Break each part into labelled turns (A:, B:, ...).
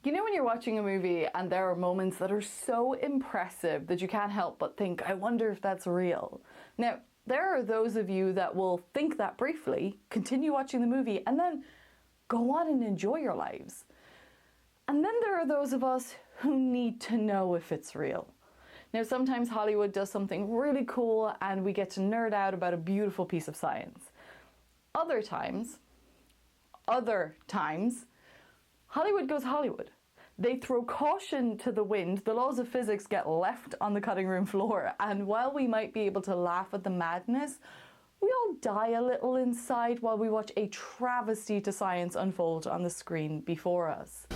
A: You know when you're watching a movie and there are moments that are so impressive that you can't help but think, I wonder if that's real. Now, there are those of you that will think that briefly, continue watching the movie, and then go on and enjoy your lives. And then there are those of us who need to know if it's real. Now, sometimes Hollywood does something really cool and we get to nerd out about a beautiful piece of science. Other times, Hollywood goes Hollywood. They throw caution to the wind, the laws of physics get left on the cutting room floor, and while we might be able to laugh at the madness, we all die a little inside while we watch a travesty to science unfold on the screen before us.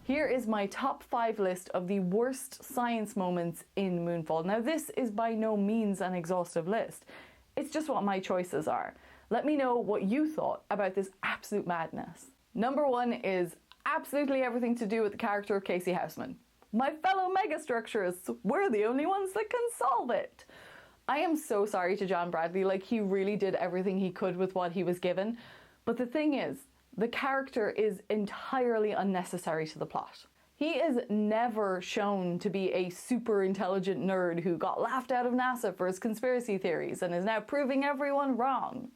A: Here is my top 5 list of the worst science moments in Moonfall. Now, this is by no means an exhaustive list. It's just what my choices are. Let me know what you thought about this absolute madness. Number 1 is absolutely everything to do with the character of Casey Houseman. My fellow megastructurists, we're the only ones that can solve it. I am so sorry to John Bradley, like he really did everything he could with what he was given. But the thing is, the character is entirely unnecessary to the plot. He is never shown to be a super intelligent nerd who got laughed out of NASA for his conspiracy theories and is now proving everyone wrong.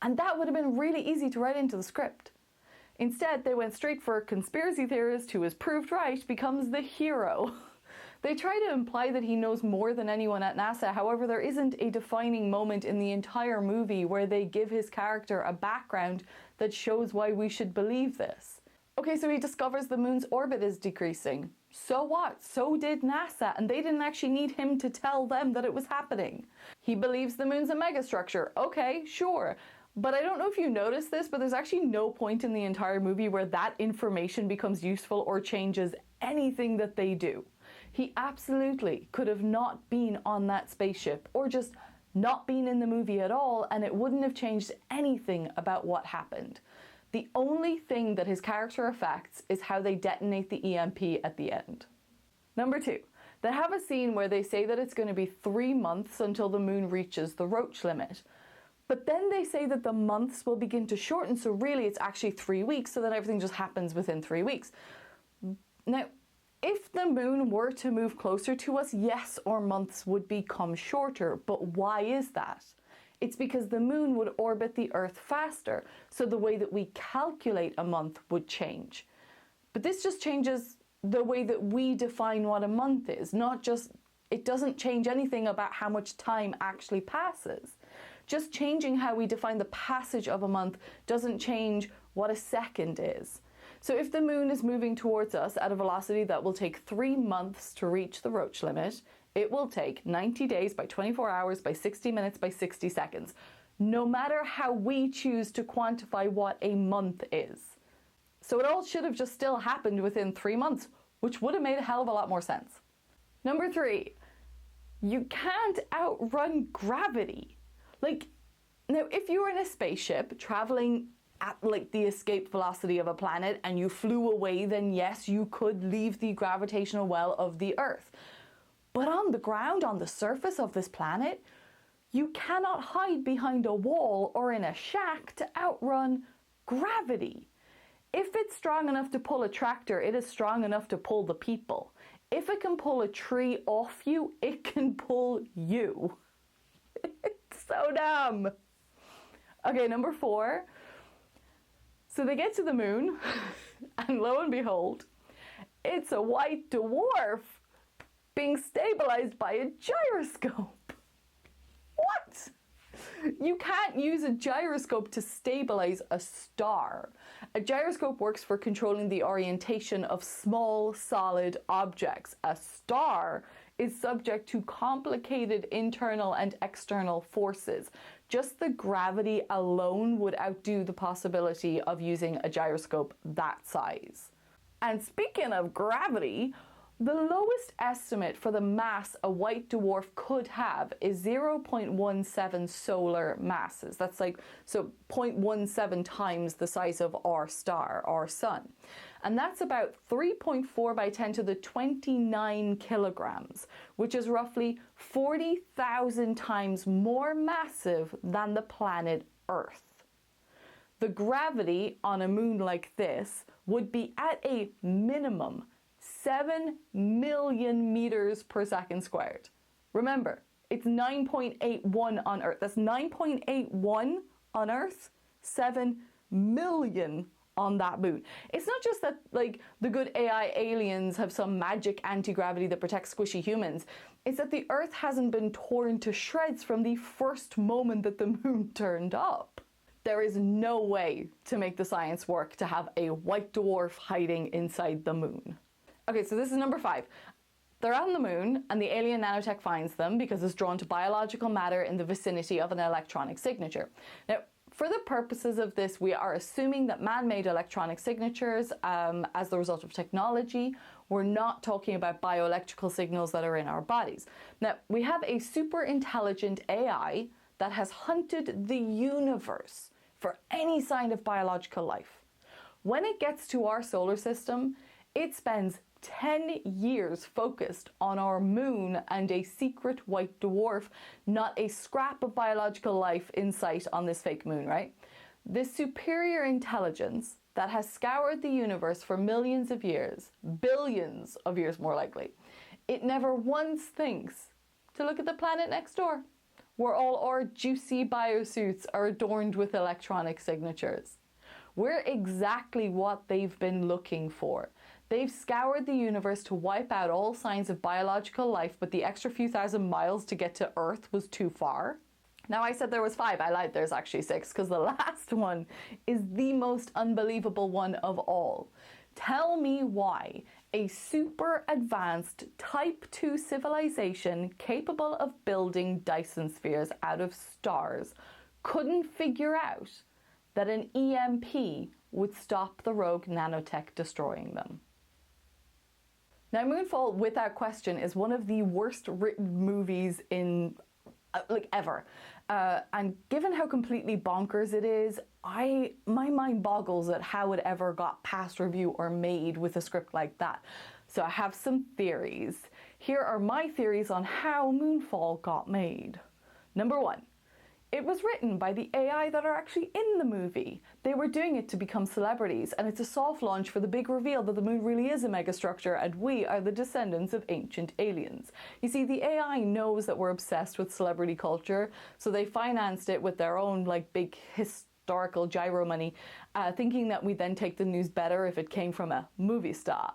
A: And that would have been really easy to write into the script. Instead, they went straight for a conspiracy theorist who is proved right becomes the hero. They try to imply that he knows more than anyone at NASA, however there isn't a defining moment in the entire movie where they give his character a background that shows why we should believe this. Okay, so he discovers the moon's orbit is decreasing. So what? So did NASA, and they didn't actually need him to tell them that it was happening. He believes the moon's a megastructure. Okay, sure. But I don't know if you noticed this, but there's actually no point in the entire movie where that information becomes useful or changes anything that they do. He absolutely could have not been on that spaceship or just not been in the movie at all, and it wouldn't have changed anything about what happened. The only thing that his character affects is how they detonate the EMP at the end. Number 2, they have a scene where they say that it's going to be 3 months until the moon reaches the Roche limit. But then they say that the months will begin to shorten, so really it's actually 3 weeks, so that everything just happens within 3 weeks. Now, if the moon were to move closer to us, yes, our months would become shorter, but why is that? It's because the moon would orbit the Earth faster, so the way that we calculate a month would change. But this just changes the way that we define what a month is, it doesn't change anything about how much time actually passes. Just changing how we define the passage of a month doesn't change what a second is. So if the moon is moving towards us at a velocity that will take 3 months to reach the Roche limit, it will take 90 days by 24 hours by 60 minutes by 60 seconds, no matter how we choose to quantify what a month is. So it all should have just still happened within 3 months, which would have made a hell of a lot more sense. Number 3, you can't outrun gravity. Now if you were in a spaceship traveling at the escape velocity of a planet and you flew away, then yes, you could leave the gravitational well of the Earth. But on the ground, on the surface of this planet, you cannot hide behind a wall or in a shack to outrun gravity. If it's strong enough to pull a tractor, it is strong enough to pull the people. If it can pull a tree off you, it can pull you. It's so dumb. Okay, number 4. So they get to the moon, and lo and behold, it's a white dwarf being stabilized by a gyroscope. What? You can't use a gyroscope to stabilize a star. A gyroscope works for controlling the orientation of small, solid objects. A star is subject to complicated internal and external forces. Just the gravity alone would outdo the possibility of using a gyroscope that size. And speaking of gravity, the lowest estimate for the mass a white dwarf could have is 0.17 solar masses. That's so 0.17 times the size of our star, our sun. And that's about 3.4 by 10 to the 29 kilograms, which is roughly 40,000 times more massive than the planet Earth. The gravity on a moon like this would be at a minimum 7 million meters per second squared. Remember, it's 9.81 on Earth. That's 9.81 on Earth, 7 million on that moon. It's not just that like the good AI aliens have some magic anti-gravity that protects squishy humans. It's that the Earth hasn't been torn to shreds from the first moment that the moon turned up. There is no way to make the science work to have a white dwarf hiding inside the moon. Okay, so this is number 5. They're on the moon, and the alien nanotech finds them because it's drawn to biological matter in the vicinity of an electronic signature. Now, for the purposes of this, we are assuming that man-made electronic signatures as the result of technology. We're not talking about bioelectrical signals that are in our bodies. Now, we have a super intelligent AI that has hunted the universe for any sign of biological life. When it gets to our solar system, it spends 10 years focused on our moon and a secret white dwarf, not a scrap of biological life in sight on this fake moon, right? This superior intelligence that has scoured the universe for millions of years, billions of years more likely, it never once thinks to look at the planet next door, where all our juicy biosuits are adorned with electronic signatures. We're exactly what they've been looking for. They've scoured the universe to wipe out all signs of biological life, but the extra few thousand miles to get to Earth was too far. Now, I said there was 5. I lied, there's actually 6, because the last one is the most unbelievable one of all. Tell me why a super advanced Type 2 civilization capable of building Dyson spheres out of stars couldn't figure out that an EMP would stop the rogue nanotech destroying them. Now, Moonfall, without question, is one of the worst written movies in, ever. And given how completely bonkers it is, my mind boggles at how it ever got past review or made with a script like that. So I have some theories. Here are my theories on how Moonfall got made. Number 1. It was written by the AI that are actually in the movie. They were doing it to become celebrities, and it's a soft launch for the big reveal that the moon really is a megastructure and we are the descendants of ancient aliens. You see, the AI knows that we're obsessed with celebrity culture, so they financed it with their own big historical gyro money, thinking that we'd then take the news better if it came from a movie star.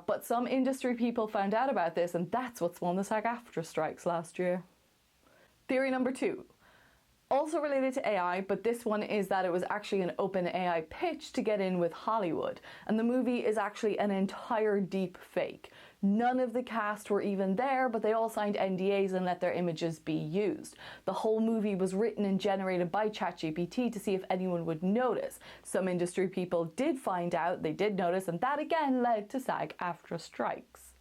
A: But some industry people found out about this, and that's what spawned the SAG-AFTRA strikes last year. Theory number 2. Also related to AI, but this one is that it was actually an open AI pitch to get in with Hollywood, and the movie is actually an entire deep fake. None of the cast were even there, but they all signed NDAs and let their images be used. The whole movie was written and generated by ChatGPT to see if anyone would notice. Some industry people did find out, they did notice, and that again led to SAG-AFTRA strikes.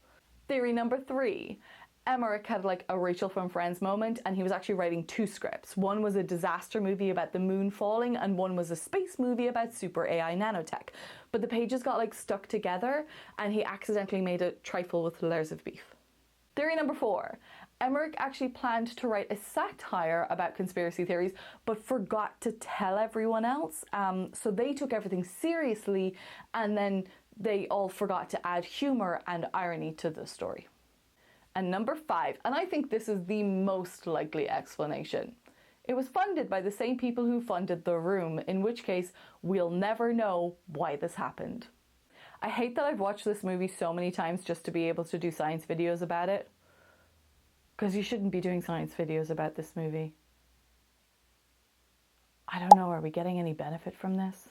A: Theory number 3. Emmerich had a Rachel from Friends moment, and he was actually writing 2 scripts. One was a disaster movie about the moon falling, and one was a space movie about super AI nanotech. But the pages got stuck together, and he accidentally made a trifle with layers of beef. Theory number 4. Emmerich actually planned to write a satire about conspiracy theories, but forgot to tell everyone else. So they took everything seriously, and then they all forgot to add humor and irony to the story. And number 5, and I think this is the most likely explanation. It was funded by the same people who funded The Room, in which case we'll never know why this happened. I hate that I've watched this movie so many times just to be able to do science videos about it. Because you shouldn't be doing science videos about this movie. I don't know, are we getting any benefit from this?